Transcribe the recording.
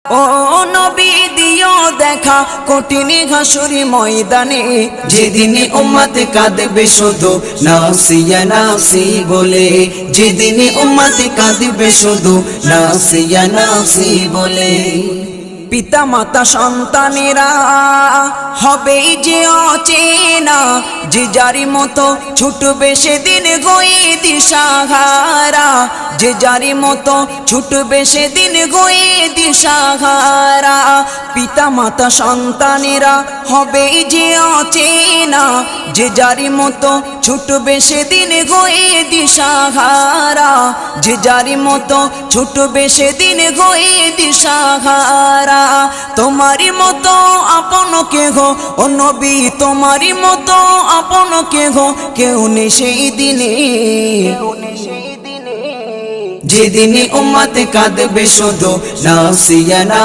ও নবী দিও দেখা কঠিন হাসুরি ময়দানে, যেদিন উম্মত কাঁদবে শুধু নাফসি ইয়া নাফসি বলে, যেদিন উম্মত কাঁদবে শুধু নাফসি ইয়া নাফসি বলে। পিতা মাতা সন্তানেরা হবে যে অচেনা, যে যারি মতো ছুটবে সেদিন গয়ে দিশাহারা, যে যারি মতো ছুটবে সেদিন গয়ে দিশাহারা। পিতা মাতা সন্তানেরা হবে যে অচেনা, যে যারি মতো ছুটবে সেদিন গয়ে দিশাহারা, যে যারি মতো ছুটবে সেদিন গয়ে দিশাহারা। তোমারি মতো আপন কেহ ও নবী, তোমারি মতো আপন কেহ কেউ নেই সেই দিনে, যেদিন উম্মত কাঁদবে শুধু নাফসি ইয়া